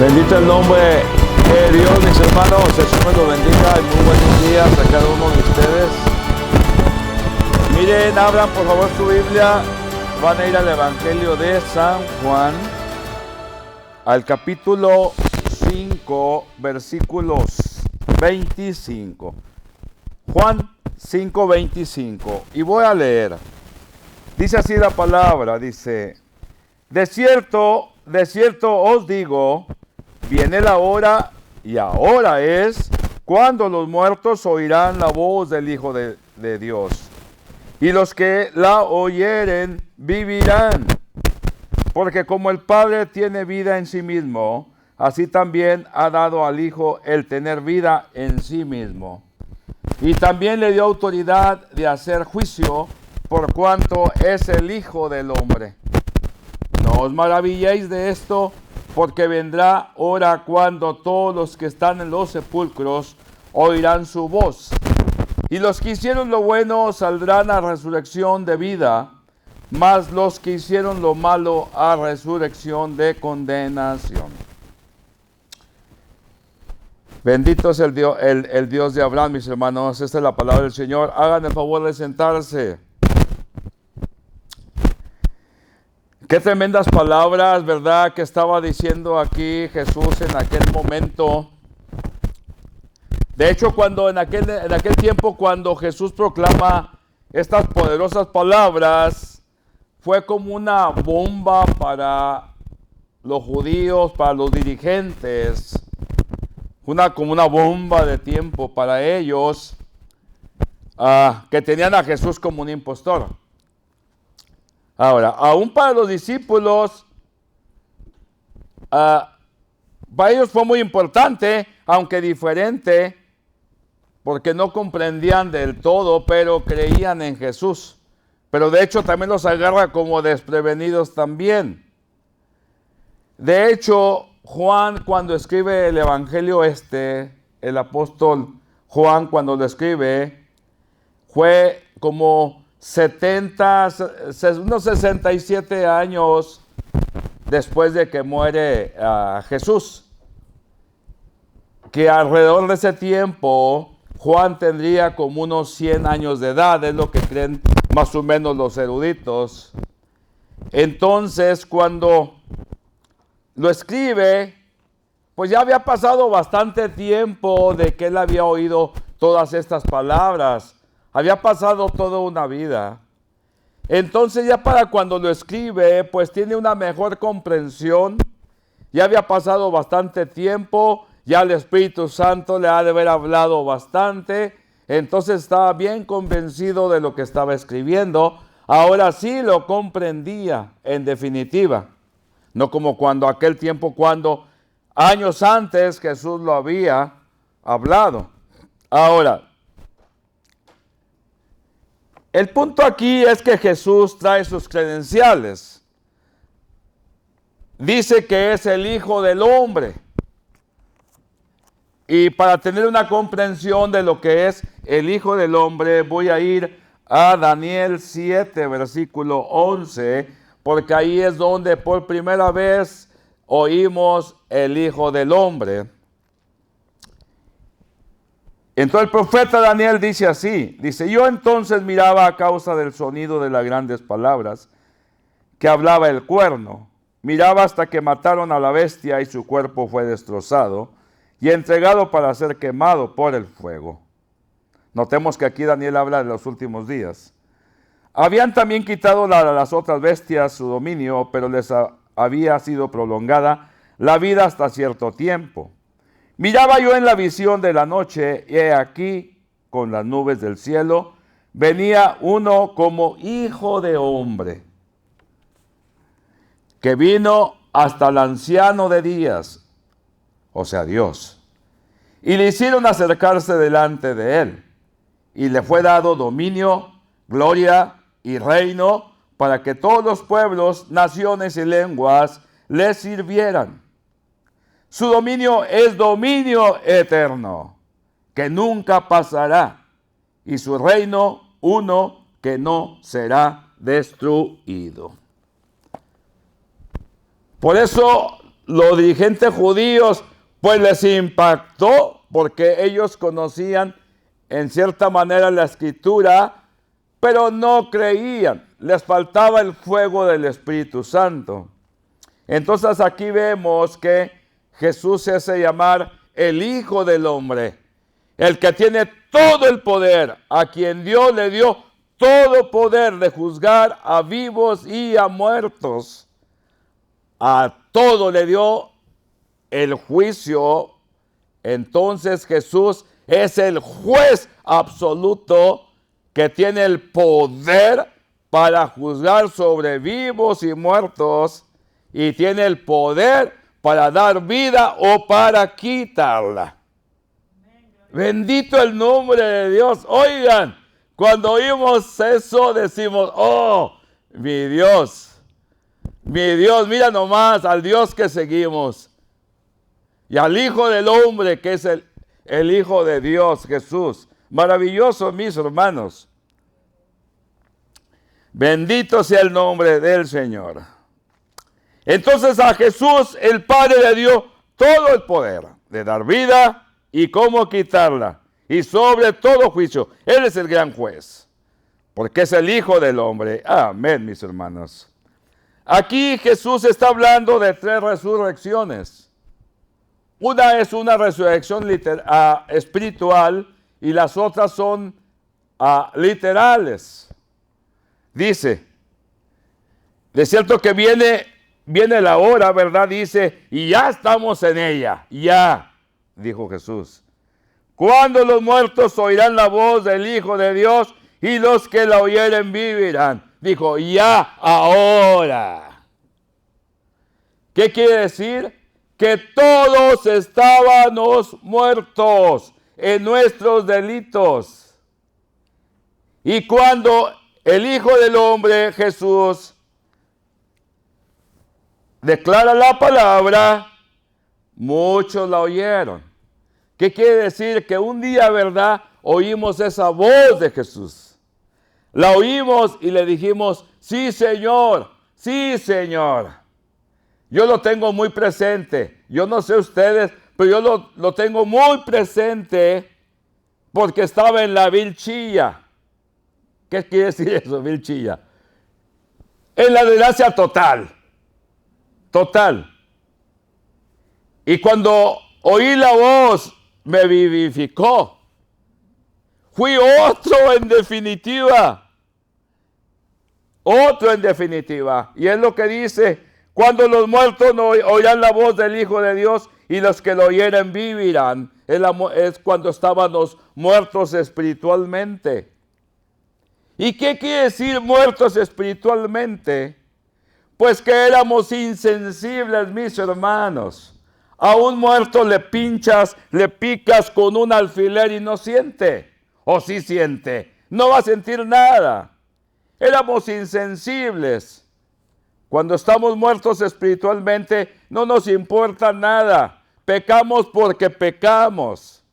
Bendito el nombre de Dios, mis hermanos. El Señor los bendiga y muy buenos días a cada uno de ustedes. Miren, abran por favor su Biblia. Van a ir al Evangelio de San Juan, al capítulo 5, versículos 25. Juan 5, 25. Y voy a leer. Dice así la palabra, dice: de cierto os digo, viene la hora, y ahora es, cuando los muertos oirán la voz del Hijo de Dios. Y los que la oyeren vivirán. Porque como el Padre tiene vida en sí mismo, así también ha dado al Hijo el tener vida en sí mismo. Y también le dio autoridad de hacer juicio, por cuanto es el Hijo del hombre. No os maravilléis de esto, porque vendrá hora cuando todos los que están en los sepulcros oirán su voz. Y los que hicieron lo bueno saldrán a resurrección de vida, mas los que hicieron lo malo a resurrección de condenación. Bendito es el Dios de Abraham, mis hermanos. Esta es la palabra del Señor. Hagan el favor de sentarse. Qué tremendas palabras, ¿verdad?, que estaba diciendo aquí Jesús en aquel momento. De hecho, en aquel tiempo, cuando Jesús proclama estas poderosas palabras, fue como una bomba para los judíos, para los dirigentes, como una bomba de tiempo para ellos, que tenían a Jesús como un impostor. Ahora, aún para los discípulos, para ellos fue muy importante, aunque diferente, porque no comprendían del todo, pero creían en Jesús. Pero de hecho también los agarra como desprevenidos también. De hecho, Juan, cuando escribe el Evangelio el apóstol Juan, cuando lo escribe, fue como unos 67 años después de que muere Jesús. Que alrededor de ese tiempo Juan tendría como unos 100 años de edad, es lo que creen más o menos los eruditos. Entonces, cuando lo escribe, pues ya había pasado bastante tiempo de que él había oído todas estas palabras. Había pasado toda una vida. Entonces ya para cuando lo escribe, pues tiene una mejor comprensión. Ya había pasado bastante tiempo, ya el Espíritu Santo le ha de haber hablado bastante. Entonces estaba bien convencido de lo que estaba escribiendo. Ahora sí lo comprendía en definitiva. No como aquel tiempo, cuando años antes Jesús lo había hablado. Ahora, el punto aquí es que Jesús trae sus credenciales. Dice que es el Hijo del Hombre. Y para tener una comprensión de lo que es el Hijo del Hombre, voy a ir a Daniel 7, versículo 11, porque ahí es donde por primera vez oímos el Hijo del Hombre. Entonces el profeta Daniel dice así, dice: yo entonces miraba a causa del sonido de las grandes palabras que hablaba el cuerno. Miraba hasta que mataron a la bestia y su cuerpo fue destrozado y entregado para ser quemado por el fuego. Notemos que aquí Daniel habla de los últimos días. Habían también quitado a las otras bestias su dominio, pero les había sido prolongada la vida hasta cierto tiempo. Miraba yo en la visión de la noche, y he aquí, con las nubes del cielo, venía uno como hijo de hombre, que vino hasta el anciano de días, o sea, Dios, y le hicieron acercarse delante de él, y le fue dado dominio, gloria y reino, para que todos los pueblos, naciones y lenguas le sirvieran. Su dominio es dominio eterno, que nunca pasará, y su reino uno que no será destruido. Por eso los dirigentes judíos pues les impactó porque ellos conocían en cierta manera la escritura, pero no creían, les faltaba el fuego del Espíritu Santo. Entonces aquí vemos que Jesús se hace llamar el Hijo del Hombre, el que tiene todo el poder, a quien Dios le dio todo poder de juzgar a vivos y a muertos. A todo le dio el juicio. Entonces Jesús es el juez absoluto que tiene el poder para juzgar sobre vivos y muertos y tiene el poder para dar vida o para quitarla. Bendito el nombre de Dios. Oigan, cuando oímos eso decimos, oh, mi Dios, mira nomás al Dios que seguimos. Y al Hijo del Hombre, que es el Hijo de Dios, Jesús. Maravilloso, mis hermanos. Bendito sea el nombre del Señor. Entonces a Jesús el Padre le dio todo el poder de dar vida y cómo quitarla. Y sobre todo juicio. Él es el gran juez. Porque es el Hijo del Hombre. Amén, mis hermanos. Aquí Jesús está hablando de 3 resurrecciones. Una es una resurrección espiritual y las otras son literales. Dice, de cierto que viene la hora, ¿verdad? Dice, y ya estamos en ella. Ya, dijo Jesús. Cuando los muertos oirán la voz del Hijo de Dios y los que la oyeren vivirán. Dijo, ya, ahora. ¿Qué quiere decir? Que todos estábamos muertos en nuestros delitos. Y cuando el Hijo del Hombre, Jesús, declara la palabra, muchos la oyeron. ¿Qué quiere decir? Que un día, ¿verdad?, oímos esa voz de Jesús. La oímos y le dijimos, sí, Señor, sí, Señor. Yo lo tengo muy presente. Yo no sé ustedes, pero yo lo tengo muy presente porque estaba en la Vilchilla. ¿Qué quiere decir eso, Vilchilla? En la desgracia total. Total. Y cuando oí la voz, me vivificó. Fui otro en definitiva. Otro en definitiva. Y es lo que dice, cuando los muertos no oirán la voz del Hijo de Dios y los que lo oyeren vivirán. Es cuando estábamos muertos espiritualmente. ¿Y qué quiere decir muertos espiritualmente? Pues que éramos insensibles, mis hermanos. A un muerto le pinchas, le picas con un alfiler y no siente. O sí siente. No va a sentir nada. Éramos insensibles. Cuando estamos muertos espiritualmente, no nos importa nada. Pecamos porque pecamos.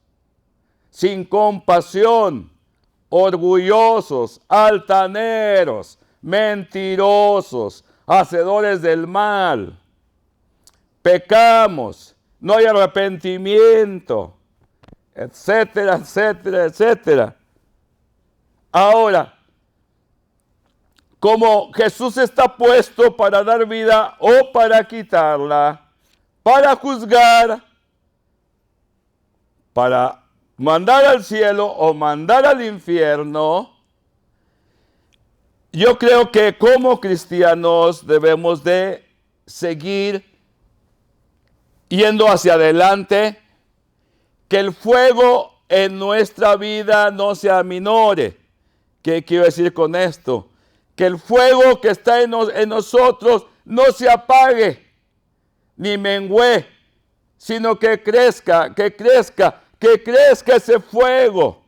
Sin compasión, orgullosos, altaneros, mentirosos, hacedores del mal. Pecamos, no hay arrepentimiento, etcétera, etcétera, etcétera. Ahora, como Jesús está puesto para dar vida o para quitarla, para juzgar, para mandar al cielo o mandar al infierno, yo creo que como cristianos debemos de seguir yendo hacia adelante, que el fuego en nuestra vida no se aminore. ¿Qué quiero decir con esto? Que el fuego que está en nosotros no se apague, ni mengue, sino que crezca ese fuego.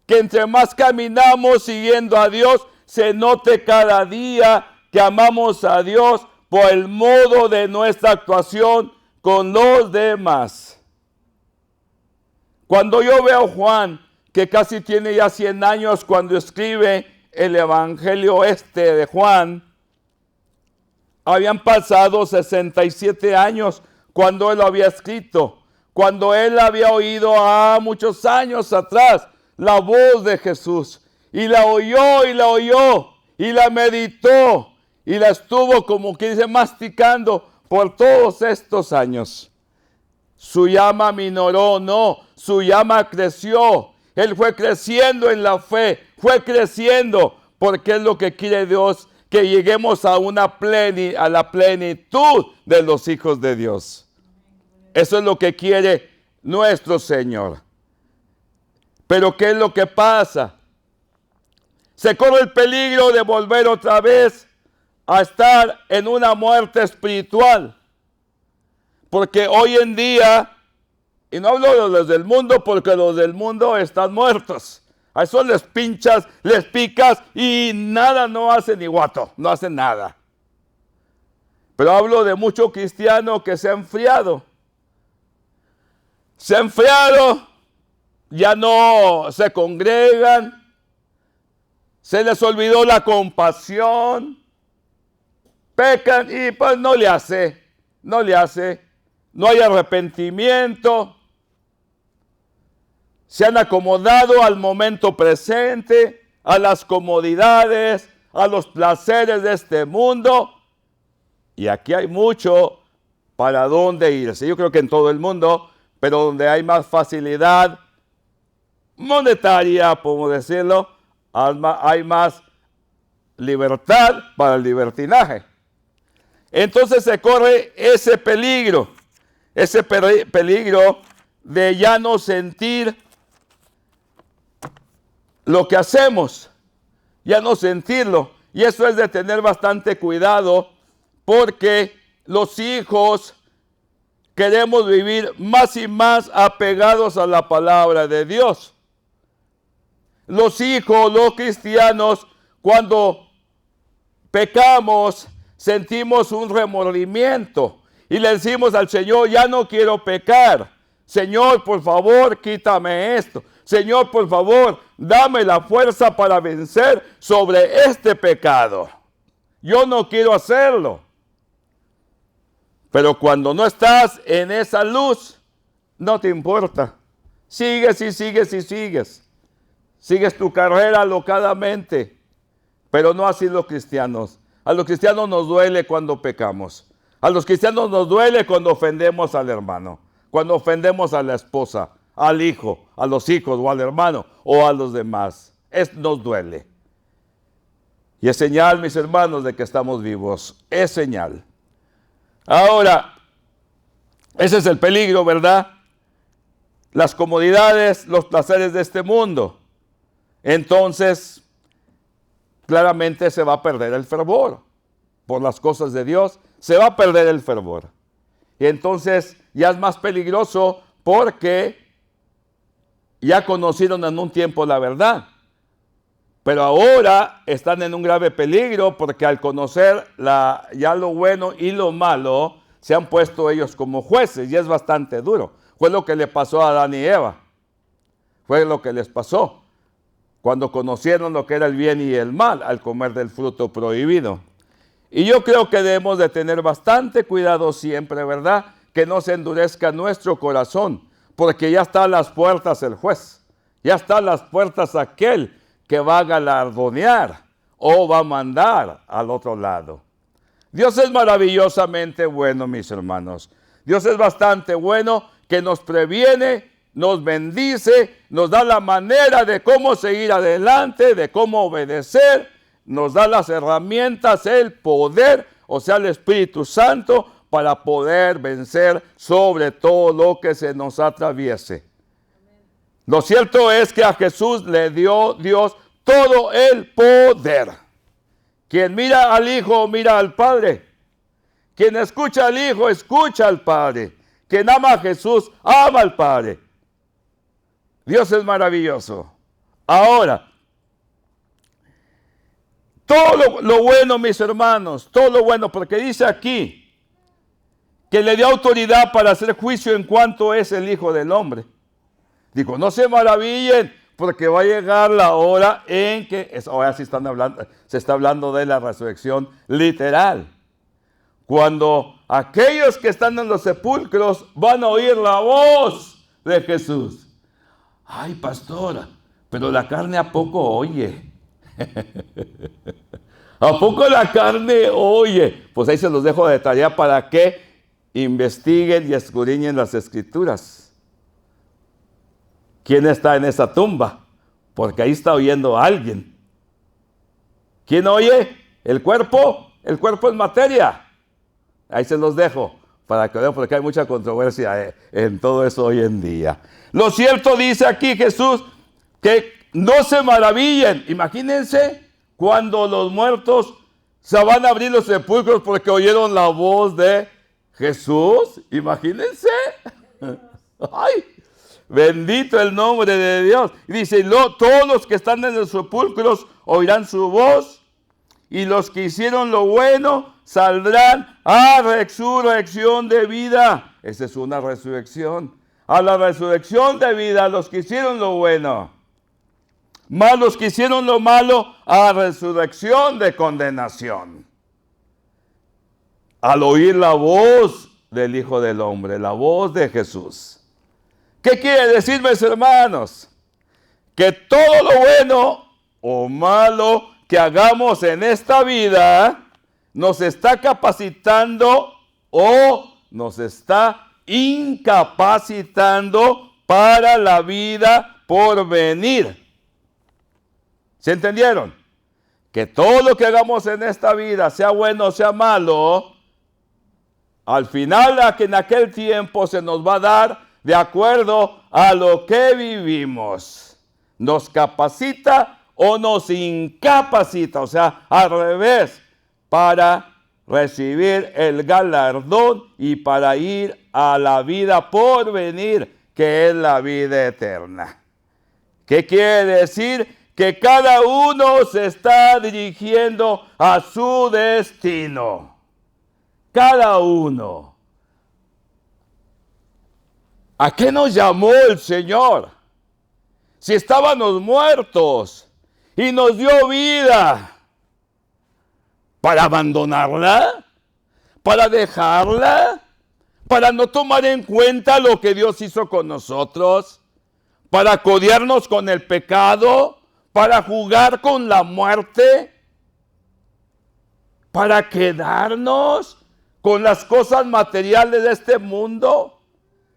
Que entre más caminamos siguiendo a Dios, se note cada día que amamos a Dios por el modo de nuestra actuación con los demás. Cuando yo veo a Juan, que casi tiene ya 100 años cuando escribe el Evangelio de Juan, habían pasado 67 años cuando él lo había escrito, cuando él había oído muchos años atrás la voz de Jesús, y la oyó, y la meditó, y la estuvo, como que dice, masticando por todos estos años. Su llama minoró, no, su llama creció. Él fue creciendo en la fe, fue creciendo, porque es lo que quiere Dios, que lleguemos a la plenitud de los hijos de Dios. Eso es lo que quiere nuestro Señor. Pero ¿qué es lo que pasa? Se corre el peligro de volver otra vez a estar en una muerte espiritual. Porque hoy en día, y no hablo de los del mundo, porque los del mundo están muertos. A eso les pinchas, les picas y nada, no hacen ni guato, no hacen nada. Pero hablo de mucho cristiano que se ha enfriado. Se ha enfriado, ya no se congregan, se les olvidó la compasión, pecan y pues no le hace, no hay arrepentimiento. Se han acomodado al momento presente, a las comodidades, a los placeres de este mundo. Y aquí hay mucho para dónde irse. Yo creo que en todo el mundo, pero donde hay más facilidad monetaria, podemos decirlo, hay más libertad para el libertinaje. Entonces se corre ese peligro de ya no sentir lo que hacemos, ya no sentirlo. Y eso es de tener bastante cuidado, porque los hijos queremos vivir más y más apegados a la palabra de Dios. Los hijos, los cristianos, cuando pecamos, sentimos un remordimiento y le decimos al Señor, ya no quiero pecar. Señor, por favor, quítame esto. Señor, por favor, dame la fuerza para vencer sobre este pecado. Yo no quiero hacerlo. Pero cuando no estás en esa luz, no te importa. Sigues y sigues y sigues. Sigues tu carrera alocadamente. Pero no así los cristianos. A los cristianos nos duele cuando pecamos. A los cristianos nos duele cuando ofendemos al hermano, cuando ofendemos a la esposa, al hijo, a los hijos o al hermano o a los demás. Nos duele. Y es señal, mis hermanos, de que estamos vivos. Es señal. Ahora, ese es el peligro, ¿verdad? Las comodidades, los placeres de este mundo. Entonces, claramente se va a perder el fervor por las cosas de Dios. Se va a perder el fervor. Y entonces ya es más peligroso porque ya conocieron en un tiempo la verdad. Pero ahora están en un grave peligro porque al conocer ya lo bueno y lo malo, se han puesto ellos como jueces y es bastante duro. Fue lo que le pasó a Adán y Eva. Fue lo que les pasó cuando conocieron lo que era el bien y el mal al comer del fruto prohibido. Y yo creo que debemos de tener bastante cuidado siempre, ¿verdad? Que no se endurezca nuestro corazón, porque ya está a las puertas el juez. Ya está a las puertas aquel que va a galardonear o va a mandar al otro lado. Dios es maravillosamente bueno, mis hermanos. Dios es bastante bueno, que nos previene, nos bendice, nos da la manera de cómo seguir adelante, de cómo obedecer, nos da las herramientas, el poder, o sea, el Espíritu Santo, para poder vencer sobre todo lo que se nos atraviese. Lo cierto es que a Jesús le dio Dios todo el poder. Quien mira al Hijo, mira al Padre. Quien escucha al Hijo, escucha al Padre. Quien ama a Jesús, ama al Padre. Dios es maravilloso. Ahora, todo lo bueno, mis hermanos, todo lo bueno, porque dice aquí que le dio autoridad para hacer juicio en cuanto es el Hijo del Hombre. Digo, no se maravillen, porque va a llegar la hora en que, ahora sí se está hablando de la resurrección literal. cuando aquellos que están en los sepulcros van a oír la voz de Jesús. Ay, pastora, pero la carne ¿a poco oye? ¿A poco la carne oye? Pues ahí se los dejo de tarea para que investiguen y escudriñen las Escrituras. ¿Quién está en esa tumba? Porque ahí está oyendo a alguien. ¿Quién oye? ¿El cuerpo? El cuerpo es materia. Ahí se los dejo para que vean, porque hay mucha controversia en todo eso hoy en día. Lo cierto dice aquí Jesús, que no se maravillen. Imagínense cuando los muertos se van a abrir los sepulcros porque oyeron la voz de Jesús. Imagínense. Ay, bendito el nombre de Dios. Y dice, todos los que están en los sepulcros oirán su voz, y los que hicieron lo bueno saldrán a resurrección de vida. Esa es una resurrección. A la resurrección de vida, los que hicieron lo bueno. Más los que hicieron lo malo, a resurrección de condenación. Al oír la voz del Hijo del Hombre, la voz de Jesús. ¿Qué quiere decir, mis hermanos? Que todo lo bueno o malo que hagamos en esta vida nos está capacitando o nos está incapacitando para la vida por venir. ¿Se entendieron? Que todo lo que hagamos en esta vida, sea bueno o sea malo, al final en aquel tiempo se nos va a dar de acuerdo a lo que vivimos. Nos capacita o nos incapacita, o sea, al revés, para recibir el galardón y para ir a la vida por venir, que es la vida eterna. ¿Qué quiere decir? Que cada uno se está dirigiendo a su destino. Cada uno. ¿A qué nos llamó el Señor? Si estábamos muertos y nos dio vida, ¿para abandonarla? ¿Para dejarla? ¿Para no tomar en cuenta lo que Dios hizo con nosotros? ¿Para codearnos con el pecado? ¿Para jugar con la muerte? ¿Para quedarnos con las cosas materiales de este mundo?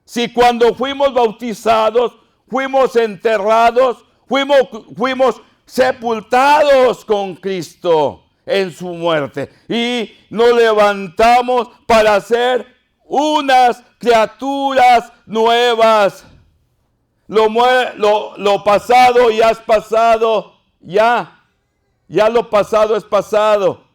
Si cuando fuimos bautizados, fuimos enterrados, fuimos sepultados con Cristo en su muerte y nos levantamos para ser unas criaturas nuevas. Lo pasado ya es pasado, ya lo pasado es pasado.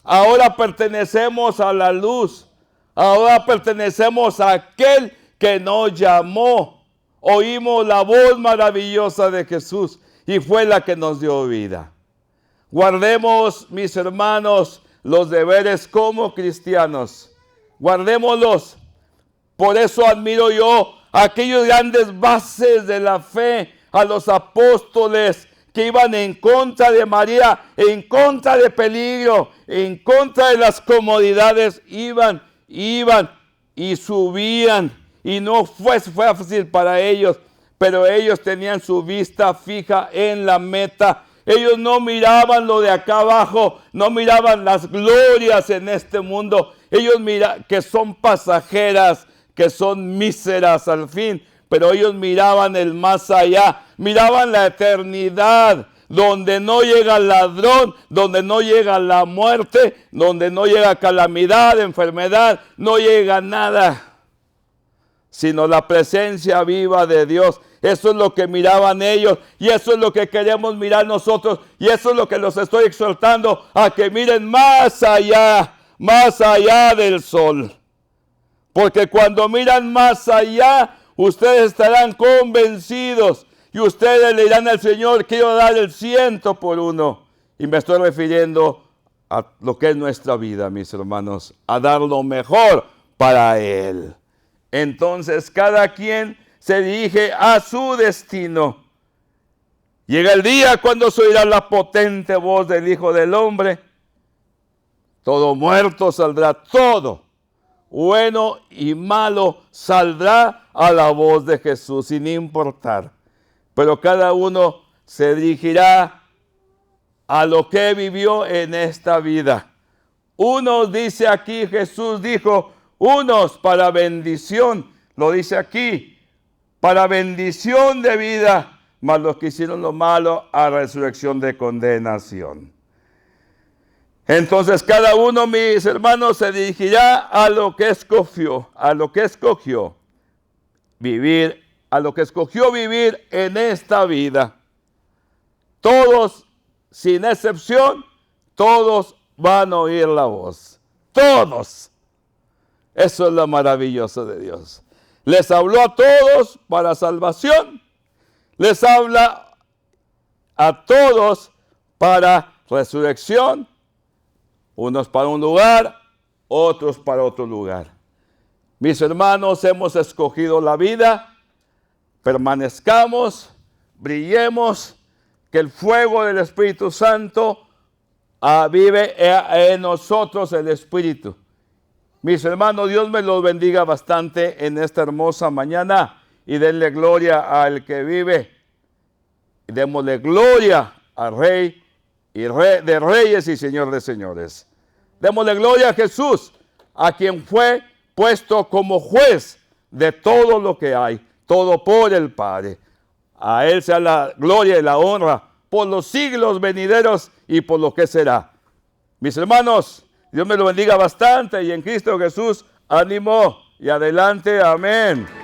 Ahora pertenecemos a la luz, ahora pertenecemos a aquel que nos llamó. Oímos la voz maravillosa de Jesús y fue la que nos dio vida. Guardemos, mis hermanos, los deberes como cristianos. Guardémoslos. Por eso admiro yo a aquellos grandes bases de la fe, a los apóstoles que iban en contra de María, en contra de peligro, en contra de las comodidades, iban y subían. Y no fue fácil para ellos, pero ellos tenían su vista fija en la meta. Ellos no miraban lo de acá abajo, no miraban las glorias en este mundo. Ellos miraban que son pasajeras, que son míseras al fin, pero ellos miraban el más allá, miraban la eternidad, donde no llega el ladrón, donde no llega la muerte, donde no llega calamidad, enfermedad, no llega nada, sino la presencia viva de Dios. Eso es lo que miraban ellos y eso es lo que queremos mirar nosotros y eso es lo que los estoy exhortando a que miren más allá del sol. Porque cuando miran más allá, ustedes estarán convencidos y ustedes le dirán al Señor, quiero dar el 100 por 1. Y me estoy refiriendo a lo que es nuestra vida, mis hermanos, a dar lo mejor para Él. Entonces cada quien se dirige a su destino. Llega el día cuando se oirá la potente voz del Hijo del Hombre Todo muerto saldrá, todo, bueno y malo, saldrá a la voz de Jesús, sin importar. Pero cada uno se dirigirá a lo que vivió en esta vida. Unos, dice aquí, Jesús dijo, unos para bendición, lo dice aquí, para bendición de vida, mas los que hicieron lo malo a resurrección de condenación. Entonces cada uno, mis hermanos, se dirigirá a lo que escogió, vivir, a lo que escogió vivir en esta vida. Todos, sin excepción, todos van a oír la voz. Todos. Eso es lo maravilloso de Dios. Les habló a todos para salvación. Les habla a todos para resurrección. Unos para un lugar, otros para otro lugar. Mis hermanos, hemos escogido la vida. Permanezcamos, brillemos, que el fuego del Espíritu Santo vive en nosotros el Espíritu. Mis hermanos, Dios me los bendiga bastante en esta hermosa mañana y denle gloria al que vive. Y démosle gloria al Rey y Rey de Reyes y Señor de Señores. Démosle gloria a Jesús, a quien fue puesto como juez de todo lo que hay, todo por el Padre. A Él sea la gloria y la honra por los siglos venideros y por lo que será. Mis hermanos, Dios me lo bendiga bastante y en Cristo Jesús, ánimo y adelante. Amén.